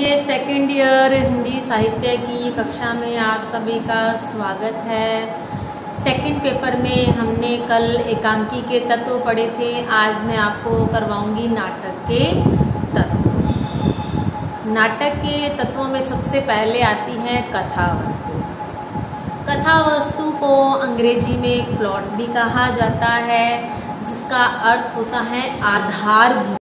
चलिए, second year Hindi साहित्य की कक्षा में आप सभी का स्वागत है। सेकंड पेपर में हमने कल एकांकी के तत्व पढ़े थे। आज मैं आपको करवाऊंगी नाटक के तत्व। नाटक के तत्वों में सबसे पहले आती है कथा वस्तु। कथा वस्तु को अंग्रेजी में प्लॉट भी कहा जाता है, जिसका अर्थ होता है आधारभूमि।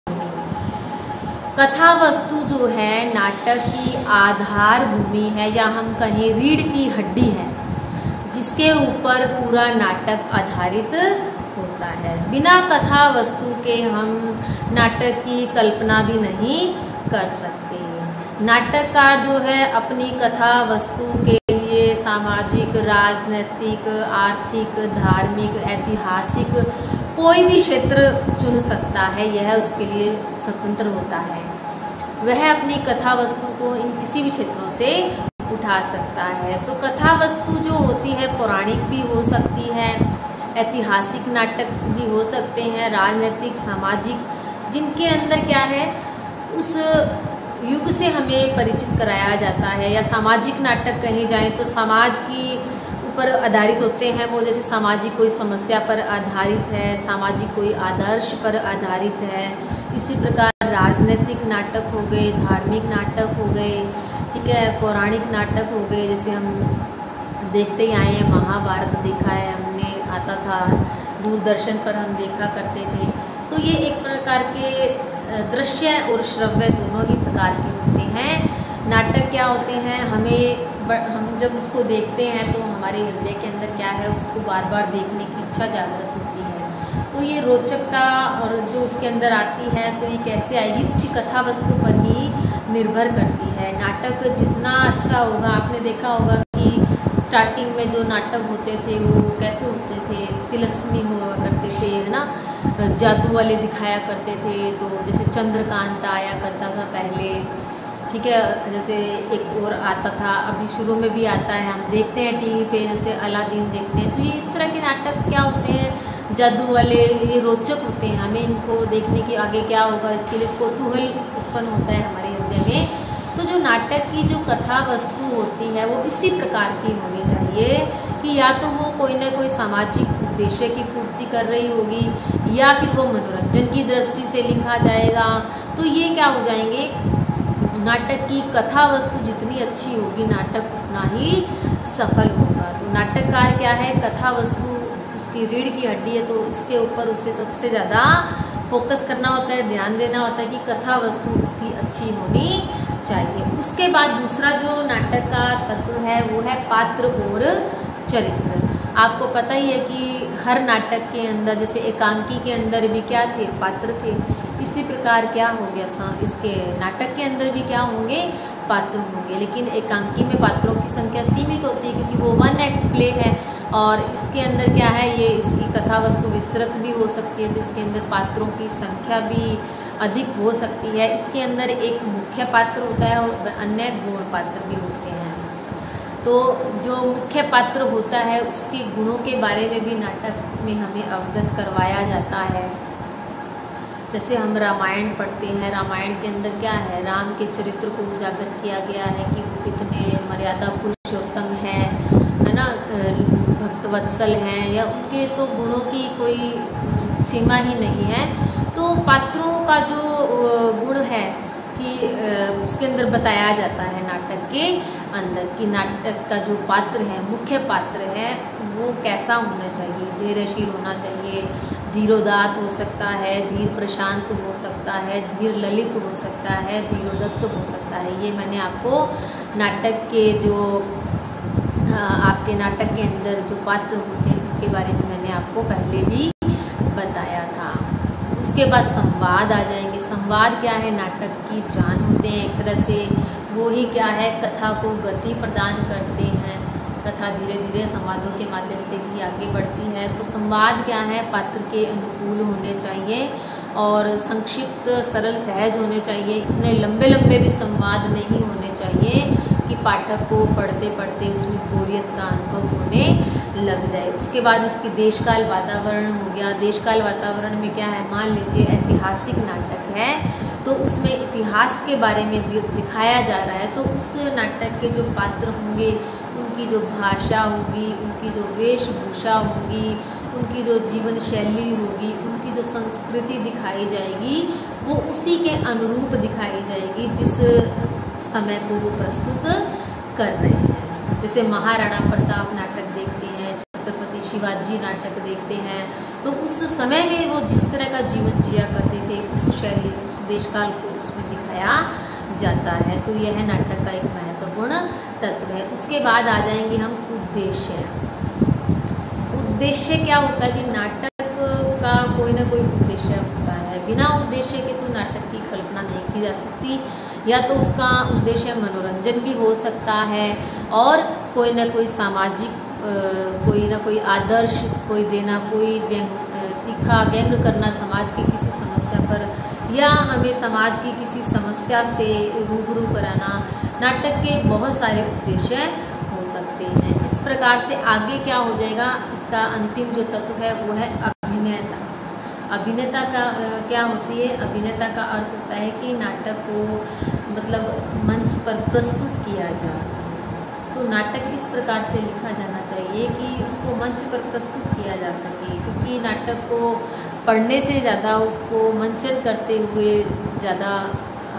कथा वस्तु जो है नाटक की आधार भूमि है, या हम कहें रीढ़ की हड्डी है, जिसके ऊपर पूरा नाटक आधारित होता है। बिना कथा वस्तु के हम नाटक की कल्पना भी नहीं कर सकते। नाटककार जो है अपनी कथा वस्तु के लिए सामाजिक, राजनीतिक, आर्थिक, धार्मिक, ऐतिहासिक कोई भी क्षेत्र चुन सकता है। यह उसके लिए स्वतंत्र होता है। वह अपनी कथा वस्तु को इन किसी भी क्षेत्रों से उठा सकता है। तो कथा वस्तु जो होती है पौराणिक भी हो सकती है, ऐतिहासिक नाटक भी हो सकते हैं, राजनीतिक, सामाजिक, जिनके अंदर क्या है उस युग से हमें परिचित कराया जाता है। या सामाजिक नाटक कहे जाए तो समाज की पर आधारित होते हैं वो, जैसे सामाजिक कोई समस्या पर आधारित है, सामाजिक कोई आदर्श पर आधारित है। इसी प्रकार राजनीतिक नाटक हो गए, धार्मिक नाटक हो गए, ठीक है, पौराणिक नाटक हो गए। जैसे हम देखते ही आए हैं, महाभारत देखा है हमने, आता था दूरदर्शन पर, हम देखा करते थे। तो ये एक प्रकार के दृश्य और श्रव्य दोनों ही प्रकार के होते हैं। नाटक क्या होते हैं, हम जब उसको देखते हैं तो हमारे हृदय के अंदर क्या है, उसको बार बार देखने की इच्छा जागृत होती है। तो ये रोचकता और जो उसके अंदर आती है, तो ये कैसे आएगी, उसकी कथा वस्तु पर ही निर्भर करती है। नाटक जितना अच्छा होगा, आपने देखा होगा कि स्टार्टिंग में जो नाटक होते थे वो कैसे होते थे, तिलस्मी हुआ करते थे, है ना, जादू वाले दिखाया करते थे। तो जैसे चंद्रकांत आया करता था पहले, ठीक है, जैसे एक और आता था, अभी शुरू में भी आता है, हम देखते हैं टीवी पे, जैसे अलादीन देखते हैं। तो ये इस तरह के नाटक क्या होते हैं, जादू वाले, ये रोचक होते हैं। हमें इनको देखने के आगे क्या होगा, इसके लिए कौतूहल उत्पन्न होता है हमारे हृदय में। तो जो नाटक की जो कथा वस्तु होती है वो इसी प्रकार की होनी चाहिए कि या तो वो कोई ना कोई सामाजिक उद्देश्य की पूर्ति कर रही होगी, या फिर वो मनोरंजन की दृष्टि से लिखा जाएगा। तो ये क्या हो जाएंगे, नाटक की कथा वस्तु जितनी अच्छी होगी नाटक उतना ही सफल होगा। तो नाटककार क्या है, कथा वस्तु उसकी रीढ़ की हड्डी है, तो इसके ऊपर उसे सबसे ज़्यादा फोकस करना होता है, ध्यान देना होता है कि कथा वस्तु उसकी अच्छी होनी चाहिए। उसके बाद दूसरा जो नाटक का तत्व है वो है पात्र और चरित्र। आपको पता ही है कि हर नाटक के अंदर, जैसे एकांकी के अंदर भी क्या थे, पात्र थे। इसी प्रकार क्या हो गया, इसके नाटक के अंदर भी क्या होंगे, पात्र होंगे। लेकिन एकांकी में पात्रों की संख्या सीमित होती है, क्योंकि वो वन एक्ट प्ले है। और इसके अंदर क्या है, ये इसकी कथा वस्तु विस्तृत भी हो सकती है, तो इसके अंदर पात्रों की संख्या भी अधिक हो सकती है। इसके अंदर एक मुख्य पात्र होता है और अन्य गौण पात्र भी होते हैं। तो जो मुख्य पात्र होता है उसके गुणों के बारे में भी नाटक में हमें अवगत करवाया जाता है। जैसे हम रामायण पढ़ते हैं, रामायण के अंदर क्या है, राम के चरित्र को उजागर किया गया है कि वो कितने मर्यादा पुरुषोत्तम है ना, भक्तवत्सल हैं, या उनके तो गुणों की कोई सीमा ही नहीं है। तो पात्रों का जो गुण है कि उसके अंदर बताया जाता है नाटक के अंदर, कि नाटक का जो पात्र है, मुख्य पात्र है, वो कैसा होना चाहिए। धैर्यशील होना चाहिए, धीरोदात हो सकता है, धीर प्रशांत हो सकता है, धीर ललित हो सकता है, धीरोदत्त हो सकता है। ये मैंने आपको नाटक के जो आपके नाटक के अंदर जो पात्र होते हैं उनके बारे में मैंने आपको पहले भी बताया था। उसके बाद संवाद आ जाएंगे। संवाद क्या है, नाटक की जान होते हैं एक तरह से। वो ही क्या है, कथा को गति प्रदान करते हैं। कथा धीरे धीरे संवादों के माध्यम से ही आगे बढ़ती है। तो संवाद क्या है, पात्र के अनुकूल होने चाहिए और संक्षिप्त, सरल, सहज होने चाहिए। इतने लंबे लंबे भी संवाद नहीं होने चाहिए कि पाठक को पढ़ते पढ़ते उसमें बोरियत का अनुभव होने लग जाए। उसके बाद इसकी देशकाल वातावरण हो गया। देशकाल वातावरण में क्या है, मान लीजिए ऐतिहासिक नाटक है, तो उसमें इतिहास के बारे में दिखाया जा रहा है, तो उस नाटक के जो पात्र होंगे उनकी जो भाषा होगी, उनकी जो वेशभूषा होगी, उनकी जो जीवन शैली होगी, उनकी जो संस्कृति दिखाई जाएगी वो उसी के अनुरूप दिखाई जाएगी जिस समय को वो प्रस्तुत कर रहे हैं। जैसे महाराणा प्रताप नाटक देखते हैं, छत्रपति शिवाजी नाटक देखते हैं, तो उस समय में वो जिस तरह का जीवन जिया करते थे उस शैली, उस देशकाल को उसमें दिखाया जाता है। तो यह नाटक का एक महत्वपूर्ण तत्व है। उसके बाद आ जाएंगे हम उद्देश्य। उद्देश्य क्या होता है कि नाटक का कोई ना कोई उद्देश्य होता है। बिना उद्देश्य के तो नाटक की कल्पना नहीं की जा सकती। या तो उसका उद्देश्य मनोरंजन भी हो सकता है और कोई ना कोई सामाजिक कोई ना कोई आदर्श कोई देना, कोई तीखा व्यंग करना समाज की किसी समस्या पर, या हमें समाज की किसी समस्या से रूबरू कराना। नाटक के बहुत सारे उद्देश्य हो सकते हैं। इस प्रकार से आगे क्या हो जाएगा, इसका अंतिम जो तत्व है वो है अभिनेता। अभिनेता का क्या होती है? अभिनेता का अर्थ होता है कि नाटक को मतलब मंच पर प्रस्तुत किया जा सके। तो नाटक इस प्रकार से लिखा जाना चाहिए कि उसको मंच पर प्रस्तुत किया जा सके, क्योंकि नाटक को पढ़ने से ज़्यादा उसको मंचन करते हुए ज़्यादा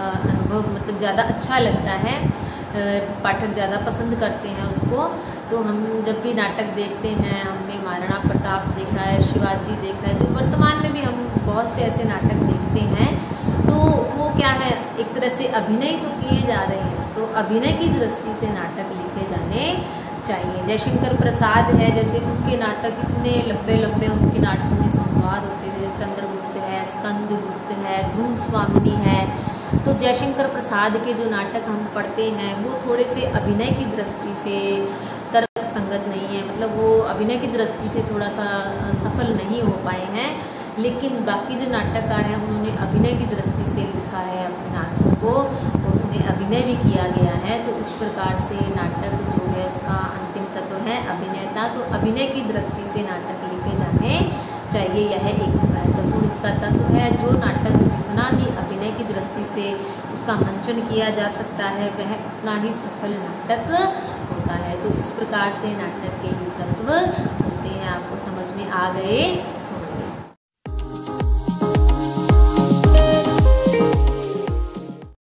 अनुभव मतलब ज़्यादा अच्छा लगता है, पाठक ज़्यादा पसंद करते हैं उसको। तो हम जब भी नाटक देखते हैं, हमने महाराणा प्रताप देखा है, शिवाजी देखा है, जो वर्तमान में भी हम बहुत से ऐसे नाटक देखते हैं, तो वो क्या है, एक तरह से अभिनय तो किए जा रहे हैं, तो अभिनय की दृष्टि से नाटक लिखे जाने चाहिए। जयशंकर प्रसाद है, जैसे उनके नाटक इतने लंबे लंबे, उनके नाटकों में संवाद होते थे, जैसे चंद्रगुप्त है, स्कंदगुप्त है, ध्रुव स्वामिनी है। तो जयशंकर प्रसाद के जो नाटक हम पढ़ते हैं वो थोड़े से अभिनय की दृष्टि से तर्क संगत नहीं है, मतलब वो अभिनय की दृष्टि से थोड़ा सा सफल नहीं हो पाए हैं। लेकिन बाकी जो नाटककार हैं उन्होंने अभिनय की दृष्टि से लिखा है अपने नाटकों को, और उन्हें अभिनय भी किया गया है। तो इस प्रकार से नाटक जो है उसका अंतिम तत्व है अभिनेता। तो अभिनय की दृष्टि से नाटक लिखे जाने चाहिए, यह एक महत्वपूर्ण इसका तत्व है। जो नाटक जितना ही अभिनय की दृष्टि से उसका मंचन किया जा सकता है वह उतना ही सफल नाटक होता है। तो इस प्रकार से नाटक के ही तत्व होते हैं। आपको समझ में आ गए?